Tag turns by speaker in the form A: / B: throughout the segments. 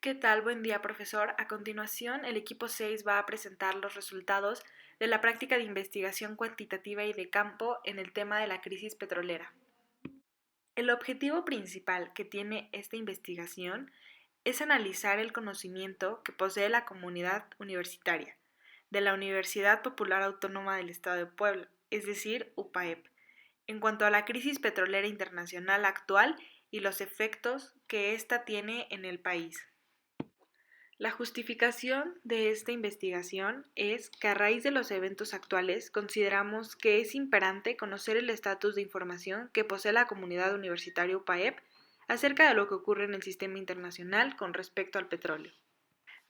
A: ¿Qué tal? Buen día, profesor. A continuación, el equipo 6 va a presentar los resultados de la práctica de investigación cuantitativa y de campo en el tema de la crisis petrolera. El objetivo principal que tiene esta investigación es analizar el conocimiento que posee la comunidad universitaria de la Universidad Popular Autónoma del Estado de Puebla, es decir, UPAEP, en cuanto a la crisis petrolera internacional actual y los efectos que ésta tiene en el país. La justificación de esta investigación es que a raíz de los eventos actuales consideramos que es imperante conocer el estatus de información que posee la comunidad universitaria UPAEP acerca de lo que ocurre en el sistema internacional con respecto al petróleo.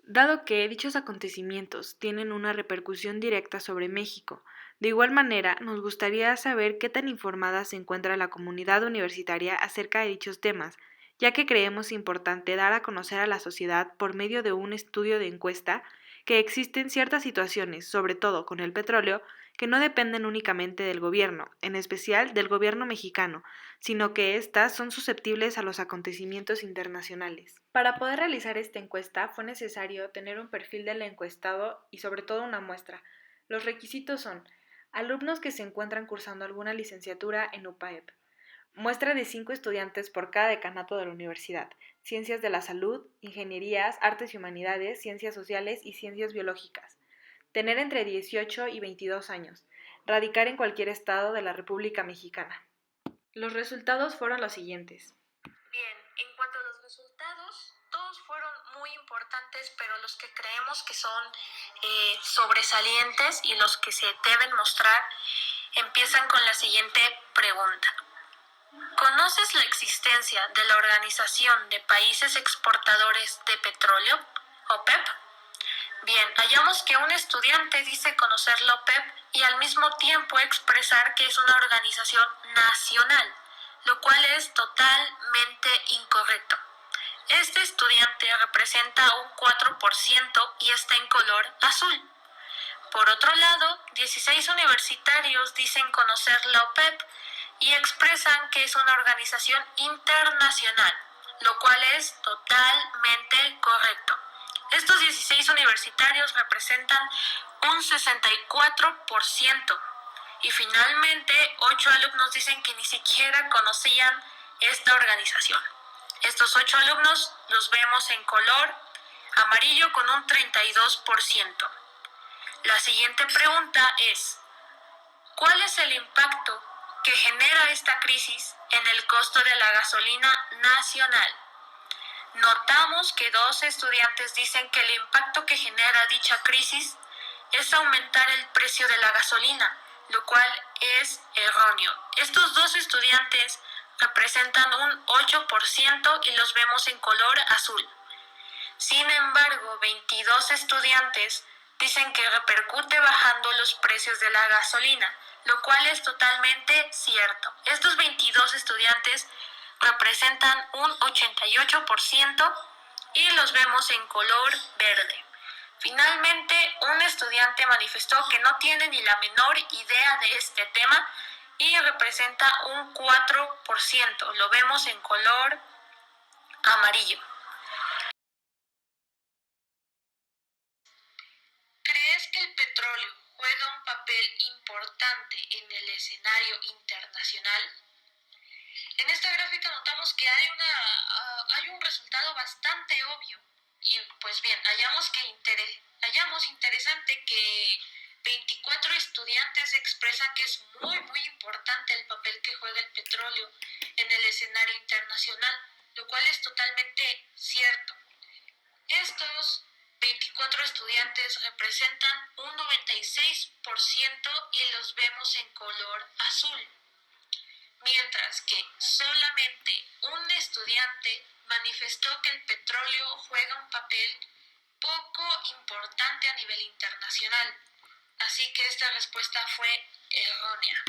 A: Dado que dichos acontecimientos tienen una repercusión directa sobre México, de igual manera nos gustaría saber qué tan informada se encuentra la comunidad universitaria acerca de dichos temas, ya que creemos importante dar a conocer a la sociedad por medio de un estudio de encuesta que existen ciertas situaciones, sobre todo con el petróleo, que no dependen únicamente del gobierno, en especial del gobierno mexicano, sino que éstas son susceptibles a los acontecimientos internacionales. Para poder realizar esta encuesta fue necesario tener un perfil del encuestado y sobre todo una muestra. Los requisitos son alumnos que se encuentran cursando alguna licenciatura en UPAEP, muestra de 5 estudiantes por cada decanato de la universidad, ciencias de la salud, ingenierías, artes y humanidades, ciencias sociales y ciencias biológicas, tener entre 18 y 22 años, radicar en cualquier estado de la República Mexicana. Los resultados fueron los siguientes.
B: Bien, en cuanto a los resultados, todos fueron muy importantes, pero los que creemos que son sobresalientes y los que se deben mostrar empiezan con la siguiente pregunta. ¿Conoces la existencia de la Organización de Países Exportadores de Petróleo, OPEP? Bien, hallamos que un estudiante dice conocer la OPEP y al mismo tiempo expresar que es una organización nacional, lo cual es totalmente incorrecto. Este estudiante representa un 4% y está en color azul. Por otro lado, 16 universitarios dicen conocer la OPEP y expresan que es una organización internacional, lo cual es totalmente correcto. Estos 16 universitarios representan un 64%. Y finalmente, 8 alumnos dicen que ni siquiera conocían esta organización. Estos 8 alumnos los vemos en color amarillo con un 32%. La siguiente pregunta es, ¿cuál es el impacto que genera esta crisis en el costo de la gasolina nacional? Notamos que 2 estudiantes dicen que el impacto que genera dicha crisis es aumentar el precio de la gasolina, lo cual es erróneo. Estos 2 estudiantes representan un 8% y los vemos en color azul. Sin embargo, 22 estudiantes dicen que repercute bajando los precios de la gasolina, lo cual es totalmente cierto. Estos 22 estudiantes representan un 88% y los vemos en color verde. Finalmente, un estudiante manifestó que no tiene ni la menor idea de este tema y representa un 4%. Lo vemos en color amarillo. ¿Crees que el petróleo juega un papel importante en el escenario internacional? En esta gráfica notamos que hay un resultado bastante obvio. Y pues bien, hallamos interesante que 24 estudiantes expresan que es muy importante el papel que juega el petróleo en el escenario internacional, lo cual es totalmente cierto. Estos 24 estudiantes representan un 96% y los vemos en color azul, mientras que solamente un estudiante manifestó que el petróleo juega un papel poco importante a nivel internacional, así que esta respuesta fue errónea.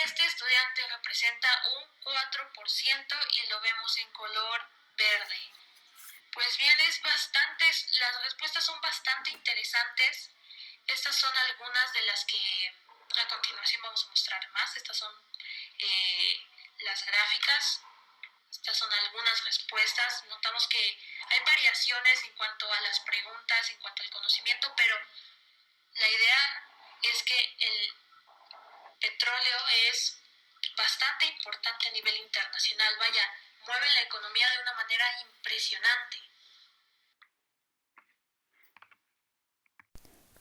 B: Este estudiante representa un 4% y lo vemos en color verde. Pues bien, las respuestas son bastante interesantes. Estas son algunas de las que a continuación vamos a mostrar más. Estas son las gráficas. Estas son algunas respuestas. Notamos que variaciones en cuanto a las preguntas, en cuanto al conocimiento, pero la idea es que el petróleo es bastante importante a nivel internacional. Vaya, mueve la economía de una manera impresionante.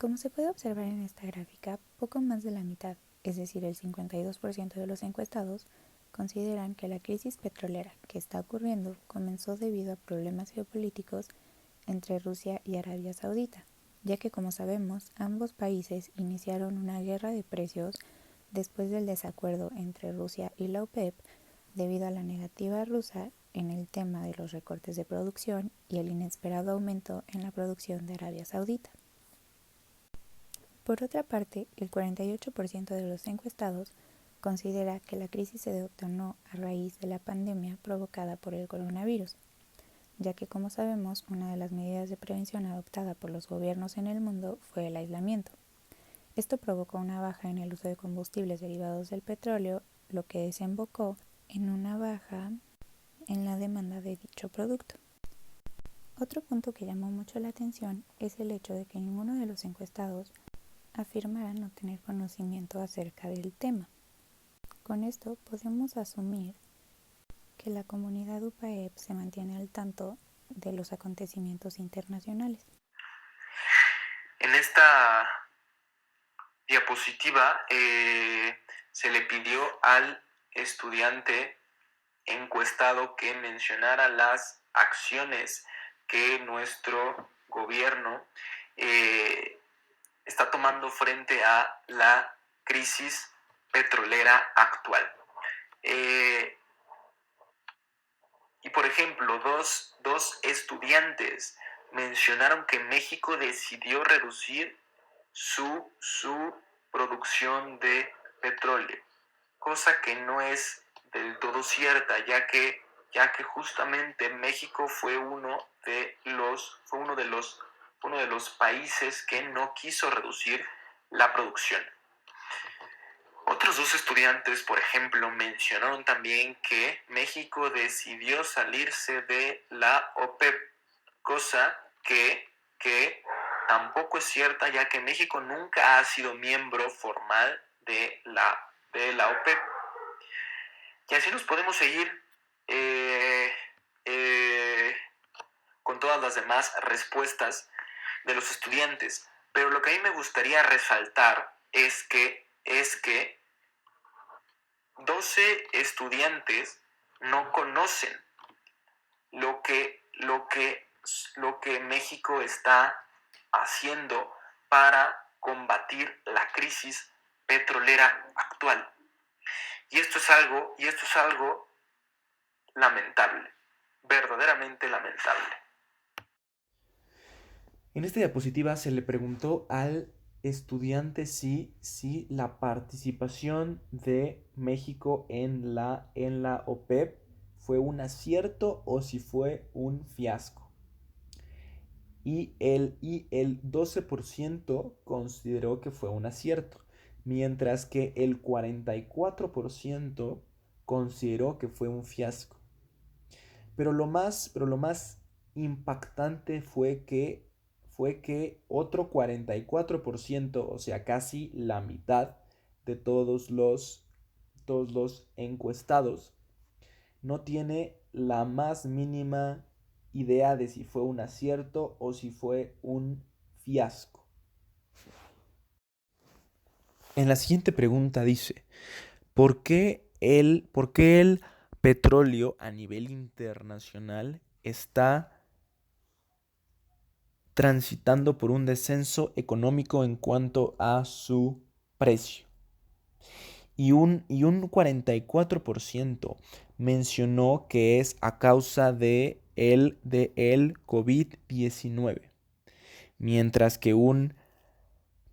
C: Como se puede observar en esta gráfica, poco más de la mitad, es decir, el 52% de los encuestados, consideran que la crisis petrolera que está ocurriendo comenzó debido a problemas geopolíticos entre Rusia y Arabia Saudita, ya que, como sabemos, ambos países iniciaron una guerra de precios después del desacuerdo entre Rusia y la OPEP debido a la negativa rusa en el tema de los recortes de producción y el inesperado aumento en la producción de Arabia Saudita. Por otra parte, el 48% de los encuestados considera que la crisis se detonó a raíz de la pandemia provocada por el coronavirus, ya que, como sabemos, una de las medidas de prevención adoptada por los gobiernos en el mundo fue el aislamiento. Esto provocó una baja en el uso de combustibles derivados del petróleo, lo que desembocó en una baja en la demanda de dicho producto. Otro punto que llamó mucho la atención es el hecho de que ninguno de los encuestados afirmara no tener conocimiento acerca del tema. Con esto podemos asumir que la comunidad UPAEP se mantiene al tanto de los acontecimientos internacionales.
D: En esta diapositiva se le pidió al estudiante encuestado que mencionara las acciones que nuestro gobierno está tomando frente a la crisis petrolera actual. Y por ejemplo, dos estudiantes mencionaron que México decidió reducir su producción de petróleo, cosa que no es del todo cierta, ya que justamente México fue uno de los países que no quiso reducir la producción. Otros dos estudiantes, por ejemplo, mencionaron también que México decidió salirse de la OPEP, cosa que tampoco es cierta, ya que México nunca ha sido miembro formal de la OPEP. Y así nos podemos seguir con todas las demás respuestas de los estudiantes. Pero lo que a mí me gustaría resaltar es que 12 estudiantes no conocen lo que México está haciendo para combatir la crisis petrolera actual. Y esto es algo lamentable, verdaderamente lamentable.
E: En esta diapositiva se le preguntó al estudiante si la participación de México en la OPEP fue un acierto o si fue un fiasco. Y el 12% consideró que fue un acierto, mientras que el 44% consideró que fue un fiasco. Pero lo más impactante fue que otro 44%, o sea, casi la mitad de todos los encuestados, no tiene la más mínima idea de si fue un acierto o si fue un fiasco. En la siguiente pregunta dice, ¿por qué el petróleo a nivel internacional está transitando por un descenso económico en cuanto a su precio? Y un 44% mencionó que es a causa de el COVID-19, mientras que un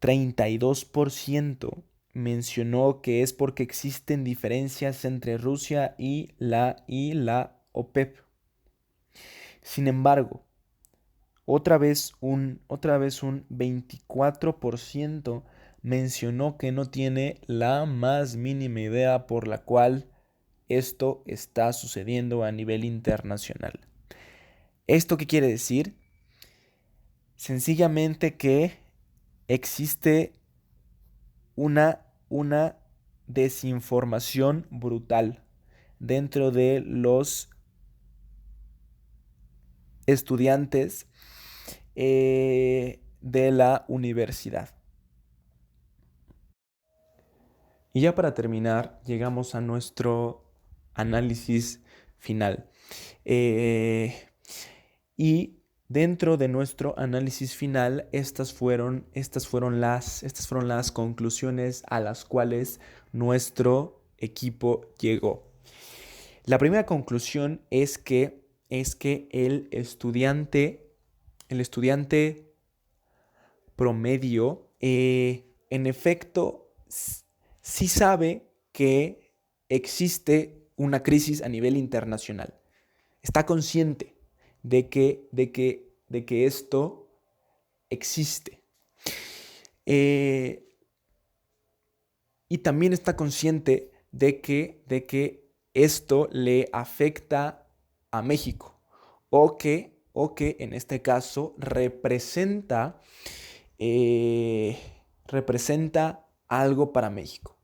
E: 32% mencionó que es porque existen diferencias entre Rusia y la OPEP. Sin embargo, otra vez un 24% mencionó que no tiene la más mínima idea por la cual esto está sucediendo a nivel internacional. ¿Esto qué quiere decir? Sencillamente que existe una desinformación brutal dentro de los estudiantes de la universidad. Y ya para terminar, llegamos a nuestro análisis final. Y dentro de nuestro análisis final, estas fueron las conclusiones a las cuales nuestro equipo llegó. La primera conclusión es que el estudiante promedio, en efecto, sí sabe que existe una crisis a nivel internacional. Está consciente de que esto existe. Y también está consciente de que esto le afecta a México o que en este caso representa algo para México,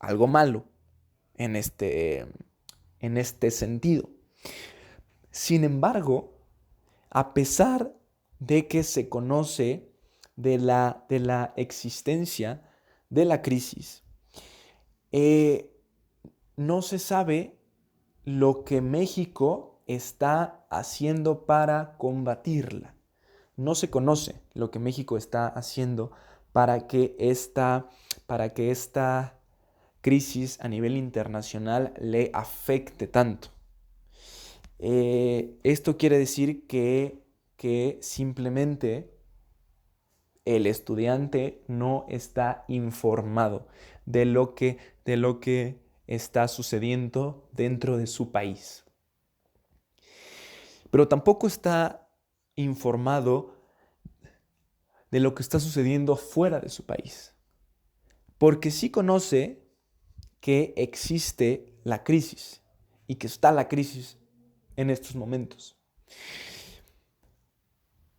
E: algo malo en este sentido. Sin embargo, a pesar de que se conoce de la existencia de la crisis, no se sabe lo que México está haciendo para combatirla. No se conoce lo que México está haciendo para que esta crisis a nivel internacional le afecte tanto. Esto quiere decir que simplemente el estudiante no está informado de lo que está sucediendo dentro de su país. Pero tampoco está informado de lo que está sucediendo fuera de su país. Porque sí conoce que existe la crisis y que está la crisis en estos momentos.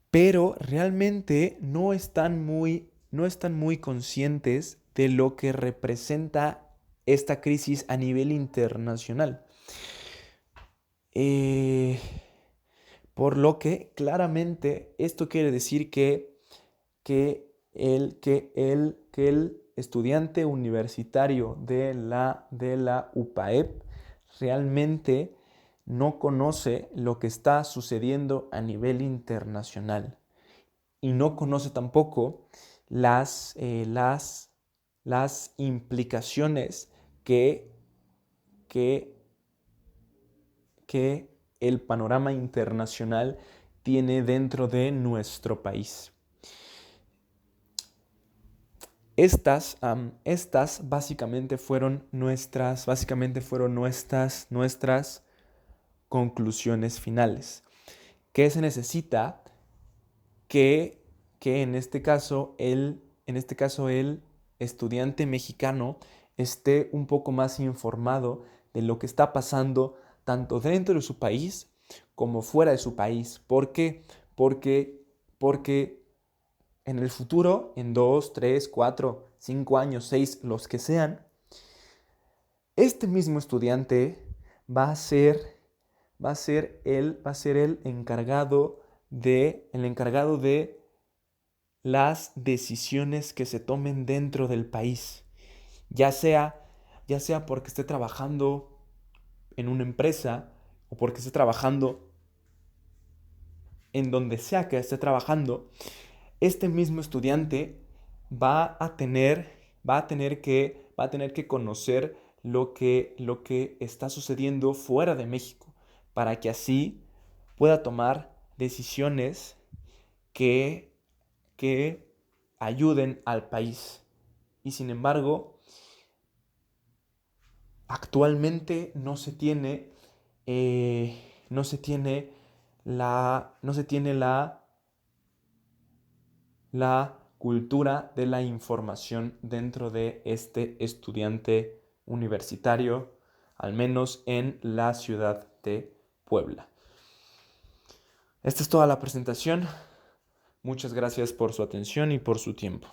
E: Pero realmente no están muy conscientes de lo que representa esta crisis a nivel internacional. Por lo que claramente esto quiere decir que el estudiante universitario de la UPAEP realmente no conoce lo que está sucediendo a nivel internacional y no conoce tampoco las implicaciones que el panorama internacional tiene dentro de nuestro país. Estas básicamente fueron nuestras conclusiones finales. ¿Qué se necesita? Que en este caso el estudiante mexicano esté un poco más informado de lo que está pasando tanto dentro de su país como fuera de su país. ¿Por qué? Porque en el futuro, en 2, 3, 4, 5 años, 6, los que sean, este mismo estudiante va a ser el encargado de las decisiones que se tomen dentro del país. Ya sea porque esté trabajando en una empresa o porque esté trabajando en donde sea que esté trabajando, este mismo estudiante va a tener que conocer lo que está sucediendo fuera de México, para que así pueda tomar decisiones que ayuden al país. Y sin embargo, actualmente no se tiene la cultura de la información dentro de este estudiante universitario, al menos en la ciudad de Puebla. Esta es toda la presentación. Muchas gracias por su atención y por su tiempo.